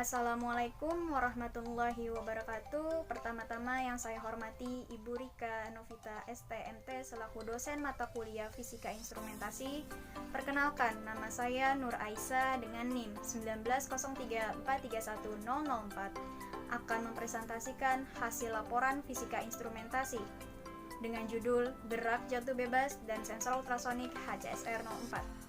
Assalamualaikum warahmatullahi wabarakatuh. Pertama-tama yang saya hormati Ibu Rika Novita STMT selaku dosen mata kuliah Fisika Instrumentasi. Perkenalkan, nama saya Nur Aisyah dengan NIM 19034310004 akan mempresentasikan hasil laporan Fisika Instrumentasi dengan judul Gerak Jatuh Bebas dan Sensor Ultrasonik HCSR 04.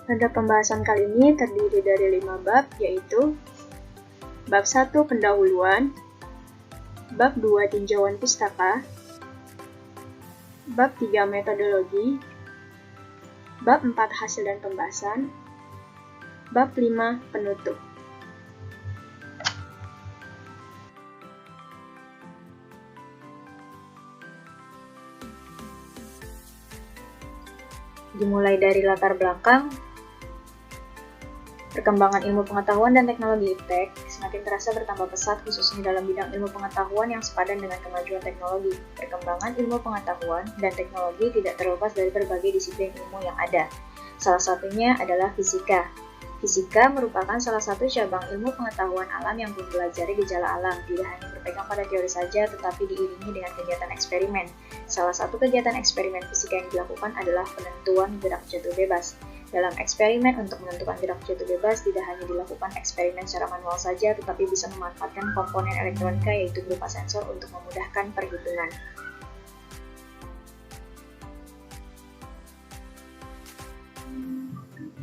Pada pembahasan kali ini terdiri dari 5 bab, yaitu Bab 1 Pendahuluan, Bab 2 Tinjauan Pustaka, Bab 3 Metodologi, Bab 4 Hasil dan Pembahasan, Bab 5 Penutup. Dimulai dari latar belakang, perkembangan ilmu pengetahuan dan teknologi iptek semakin terasa bertambah pesat khususnya dalam bidang ilmu pengetahuan yang sepadan dengan kemajuan teknologi. Perkembangan ilmu pengetahuan dan teknologi tidak terlepas dari berbagai disiplin ilmu yang ada. Salah satunya adalah fisika. Fisika merupakan salah satu cabang ilmu pengetahuan alam yang mempelajari gejala alam, tidak hanya berpegang pada teori saja tetapi diiringi dengan kegiatan eksperimen. Salah satu kegiatan eksperimen fisika yang dilakukan adalah penentuan gerak jatuh bebas. Dalam eksperimen untuk menentukan gerak jatuh bebas tidak hanya dilakukan eksperimen secara manual saja, tetapi bisa memanfaatkan komponen elektronika yaitu berupa sensor untuk memudahkan perhitungan.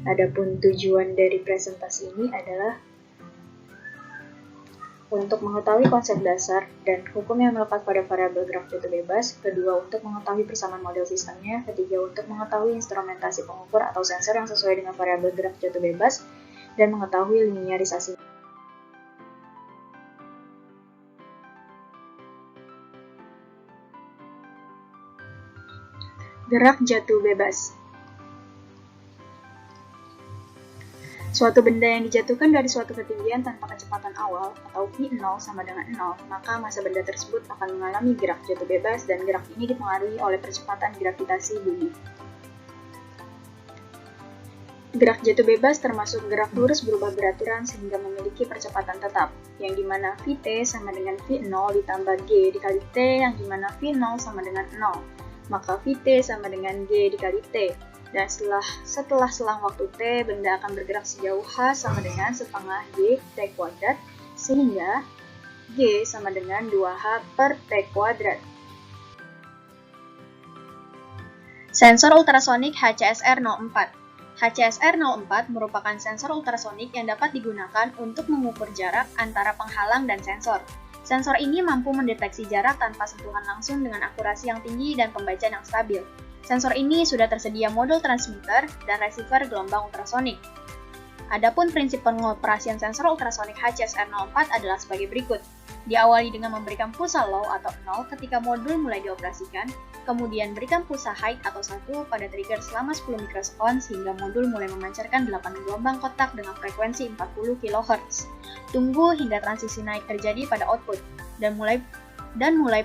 Adapun tujuan dari presentasi ini adalah untuk mengetahui konsep dasar dan hukum yang melekat pada variabel gerak jatuh bebas, kedua untuk mengetahui persamaan model sistemnya, ketiga untuk mengetahui instrumentasi pengukur atau sensor yang sesuai dengan variabel gerak jatuh bebas, dan mengetahui linearisasi. Gerak jatuh bebas. Suatu benda yang dijatuhkan dari suatu ketinggian tanpa kecepatan awal atau V0 sama dengan 0, maka massa benda tersebut akan mengalami gerak jatuh bebas dan gerak ini dipengaruhi oleh percepatan gravitasi bumi. Gerak jatuh bebas termasuk gerak lurus berubah beraturan sehingga memiliki percepatan tetap, yang dimana Vt sama dengan V0 ditambah G dikali T, yang dimana V0 sama dengan 0, maka Vt sama dengan G dikali T. Dan setelah selang waktu T, benda akan bergerak sejauh H sama dengan setengah G T kuadrat, sehingga G sama dengan 2H per T kuadrat. Sensor ultrasonik HCSR 04. HCSR 04 merupakan sensor ultrasonik yang dapat digunakan untuk mengukur jarak antara penghalang dan sensor. Sensor ini mampu mendeteksi jarak tanpa sentuhan langsung dengan akurasi yang tinggi dan pembacaan yang stabil. Sensor ini sudah tersedia modul transmitter dan receiver gelombang ultrasonik. Adapun prinsip pengoperasian sensor ultrasonik HCSR 04 adalah sebagai berikut. Diawali dengan memberikan pulsa low atau 0 ketika modul mulai dioperasikan, kemudian berikan pulsa high atau 1 pada trigger selama 10 mikrosekund sehingga modul mulai memancarkan 8 gelombang kotak dengan frekuensi 40 kHz. Tunggu hingga transisi naik terjadi pada output, dan mulai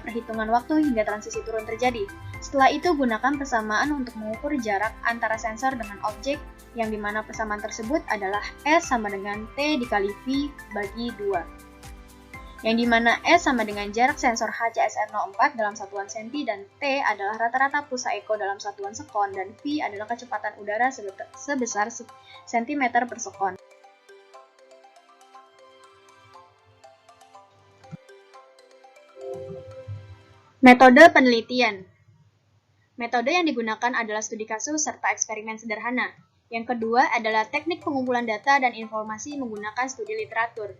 perhitungan waktu hingga transisi turun terjadi. Setelah itu, gunakan persamaan untuk mengukur jarak antara sensor dengan objek, yang dimana persamaan tersebut adalah S sama dengan T dikali V bagi 2. Yang dimana S sama dengan jarak sensor HCSR 04 dalam satuan senti dan T adalah rata-rata pulsa echo dalam satuan sekon dan V adalah kecepatan udara sebesar cm per sekon. Metode penelitian. Metode yang digunakan adalah studi kasus serta eksperimen sederhana. Yang kedua adalah teknik pengumpulan data dan informasi menggunakan studi literatur.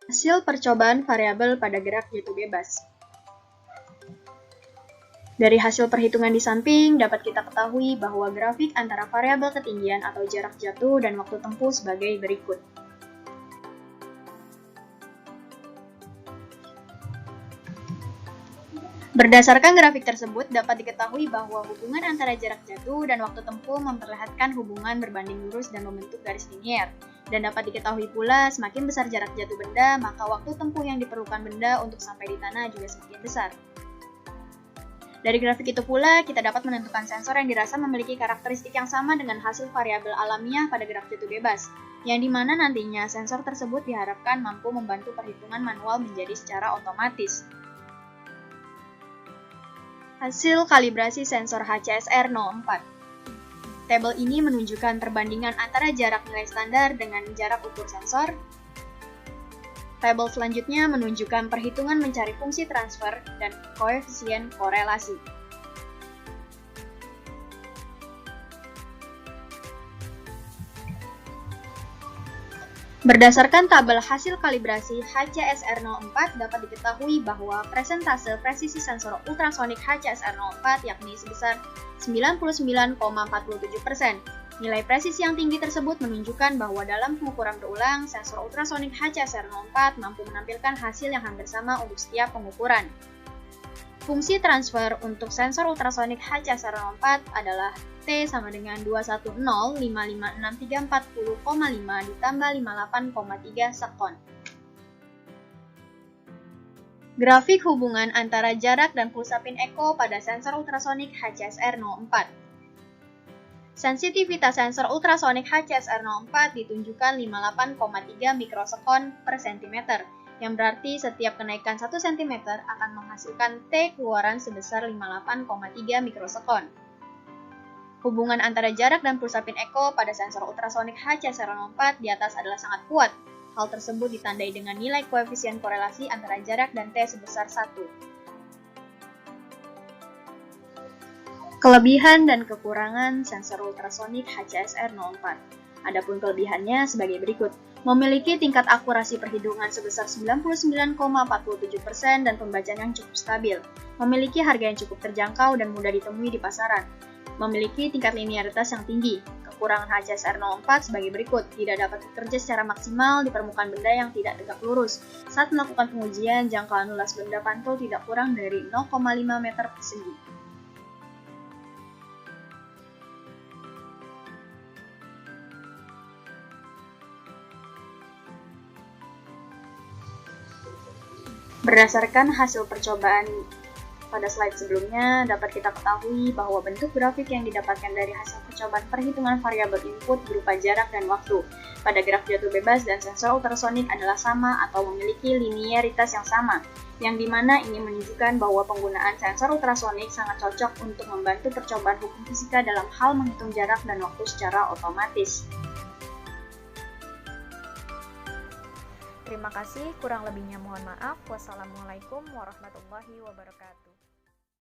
Hasil percobaan variabel pada gerak jatuh bebas. Dari hasil perhitungan di samping, dapat kita ketahui bahwa grafik antara variabel ketinggian atau jarak jatuh dan waktu tempuh sebagai berikut. Berdasarkan grafik tersebut, dapat diketahui bahwa hubungan antara jarak jatuh dan waktu tempuh memperlihatkan hubungan berbanding lurus dan membentuk garis linier. Dan dapat diketahui pula, semakin besar jarak jatuh benda, maka waktu tempuh yang diperlukan benda untuk sampai di tanah juga semakin besar. Dari grafik itu pula, kita dapat menentukan sensor yang dirasa memiliki karakteristik yang sama dengan hasil variabel alamiah pada graf jatuh bebas, yang dimana nantinya sensor tersebut diharapkan mampu membantu perhitungan manual menjadi secara otomatis. Hasil kalibrasi sensor HCSR 04. Tabel ini menunjukkan perbandingan antara jarak nilai standar dengan jarak ukur sensor. Tabel selanjutnya menunjukkan perhitungan mencari fungsi transfer dan koefisien korelasi. Berdasarkan tabel hasil kalibrasi HCSR 04 dapat diketahui bahwa presentase presisi sensor ultrasonik HCSR 04 yakni sebesar 99,47%. Nilai presisi yang tinggi tersebut menunjukkan bahwa dalam pengukuran berulang, sensor ultrasonik HCSR 04 mampu menampilkan hasil yang hampir sama untuk setiap pengukuran. Fungsi transfer untuk sensor ultrasonik HCSR 04 adalah T sama dengan 210,556,340,5 ditambah 58,3 sekon. Grafik hubungan antara jarak dan pulsapin echo pada sensor ultrasonik HCSR 04. Sensitivitas sensor ultrasonik HCSR 04 ditunjukkan 58,3 mikrosekon per cm, yang berarti setiap kenaikan 1 cm akan menghasilkan T keluaran sebesar 58,3 mikrosekon. Hubungan antara jarak dan pulsapin echo pada sensor ultrasonik HCSR 04 di atas adalah sangat kuat. Hal tersebut ditandai dengan nilai koefisien korelasi antara jarak dan T sebesar 1. Kelebihan dan kekurangan sensor ultrasonik HCSR 04. Adapun kelebihannya sebagai berikut. Memiliki tingkat akurasi perhitungan sebesar 99,47% dan pembacaan yang cukup stabil. Memiliki harga yang cukup terjangkau dan mudah ditemui di pasaran. Memiliki tingkat linearitas yang tinggi. Kekurangan HCSR 04 sebagai berikut. Tidak dapat bekerja secara maksimal di permukaan benda yang tidak tegak lurus. Saat melakukan pengujian, jangkauan luas benda pantul tidak kurang dari 0,5 meter persegi. Berdasarkan hasil percobaan pada slide sebelumnya, dapat kita ketahui bahwa bentuk grafik yang didapatkan dari hasil percobaan perhitungan variabel input berupa jarak dan waktu pada graf jatuh bebas dan sensor ultrasonik adalah sama atau memiliki linearitas yang sama, yang dimana ini menunjukkan bahwa penggunaan sensor ultrasonik sangat cocok untuk membantu percobaan hukum fisika dalam hal menghitung jarak dan waktu secara otomatis. Terima kasih, kurang lebihnya mohon maaf. Wassalamualaikum warahmatullahi wabarakatuh.